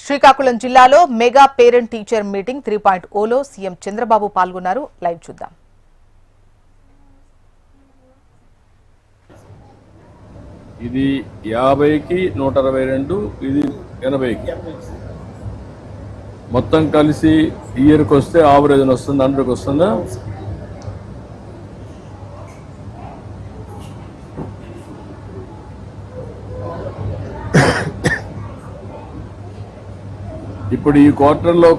శ్రీకాకుళం జిల్లాలో mega parent teacher meeting 3.0లో CM Chandrababu పాల్గొన్నారు. లైవ్ చూద్దాం. ఇది 50కి 122, ఇది 80కి. మొత్తం కలిసి ఇయర్కి వస్తే ఆవరేజ్ వస్తుంది, 100కి వస్తుందా? ఇప్పుడు ఈ క్వార్టర్లో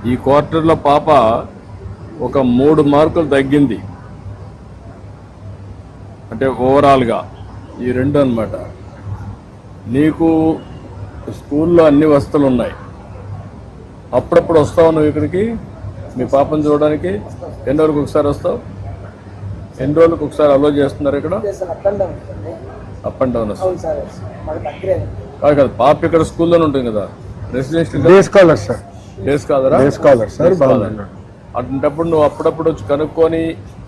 ఈ క్వార్టర్లో పాప ఒక 3 మార్కులు తగ్గింది, అంటే ఓవరాల్గా ఈ 2 అన్నమాట. నీకు స్కూల్లో అన్ని వసతులు ఉన్నాయి, అప్పుడప్పుడు వస్తావు నువ్వు ఇక్కడికి మీ పాపను చూడడానికి. ఎన్ని రోజులకు ఒకసారి వస్తావు? ఎన్ని రోజులకు ఒకసారి అలో చేస్తున్నారు ఇక్కడ? అప్ అండ్ డౌన్ వస్తుంది కాదు. పాప ఇక్కడ స్కూల్లోనే ఉంటుంది కదా, రెసిడెన్షియల్ అటువంటిప్పుడు నువ్వు అప్పుడప్పుడు వచ్చి కనుక్కొని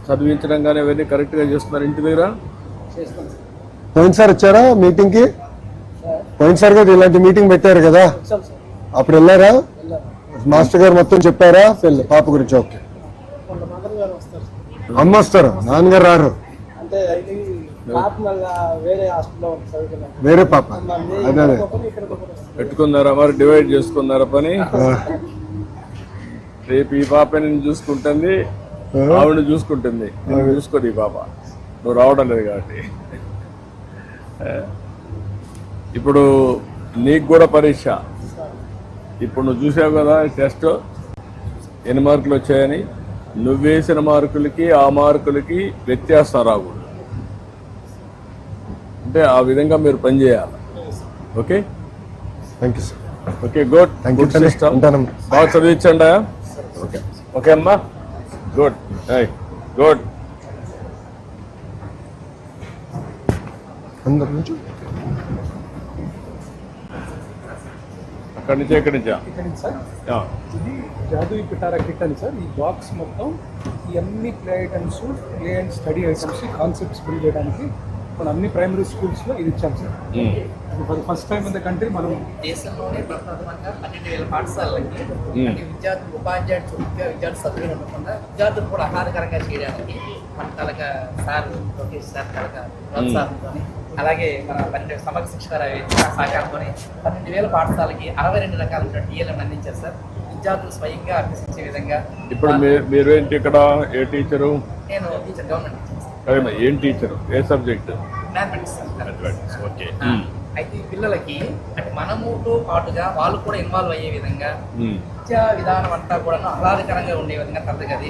చదివించడం కానీ అవన్నీ కరెక్ట్ గా చేస్తున్నారు ఇంటి దగ్గర. పోయినసారి వచ్చారా మీటింగ్ కి? పోయినసారి కదా ఇలాంటి మీటింగ్ పెట్టారు కదా, అప్పుడు వెళ్ళారా? మాస్టర్ గారు మొత్తం చెప్పారా పాప గురించి? ఓకే, అమ్మ వస్తారు, నాన్నగారు రారు. వేరే పాప అదే పెట్టుకున్నారా మరి? డివైడ్ చేసుకున్నారా పని? రేపు ఈ పాప నేను చూసుకుంటుంది, ఆవిడ చూసుకుంటుంది, నేను చూసుకోదు ఈ పాప. నువ్వు రావడం లేదు కాబట్టి. ఇప్పుడు నీకు కూడా పరీక్ష. ఇప్పుడు నువ్వు చూసావు కదా టెస్ట్ ఎన్ని మార్కులు వచ్చాయని. నువ్వేసిన మార్కులకి ఆ మార్కులకి వ్యత్యాసం రాకూడదు, అంటే ఆ విధంగా మీరు పనిచేయాలి. Okay, thank you sir. Okay, good. బాగా చదివించండి. ఓకే ఓకే అమ్మా, గుడ్ గుడ్. అందరి నుంచి అక్కడి నుంచి ఎక్కడి నుంచా? ఇది జాదూయి పిటారా కిట్ అని సార్. ఈ బాక్స్ మొత్తం ఈ అన్ని play items, play and study items, concepts build చేయడానికి మన అన్ని ప్రైమరీ స్కూల్స్ లో ఇది ఇచ్చాం sir. For first time in the country మనం దేశంలోనే ప్రప్రథమంగా 12,000 పాఠశాలలకి విద్యార్థులు, ఉపాధ్యాయులు, విద్యార్థులు సభ్యులు ఉండకుండా విద్యార్థులు కూడా ఆహ్లాదకరంగా చేయడానికి మన తలక సార్ లోకేష్ సార్ తలక ప్రోత్సాహంతో, అలాగే మన 12 సమగ్ర శిక్షణ సహకారంతో 12,000 పాఠశాలకి 62 రకాల టీఎల్ఎం అందించారు సార్. విద్యార్థులు స్వయంగా అభ్యసించే విధంగా. ఇప్పుడు మీరు ఏంటి ఇక్కడ? ఏ టీచరు? నేను టీచర్, గవర్నమెంట్ టీచర్. ఏం టీచరు? ఏ సబ్జెక్ట్? మ్యాథమెటిక్స్. ఓకే. అయితే ఈ పిల్లలకి అంటే మనముతో పాటుగా వాళ్ళు కూడా ఇన్వాల్వ్ అయ్యే విధంగా విద్యా విధానం అంతా కూడా ఆహ్లాదకరంగా ఉండే విధంగా తరగతి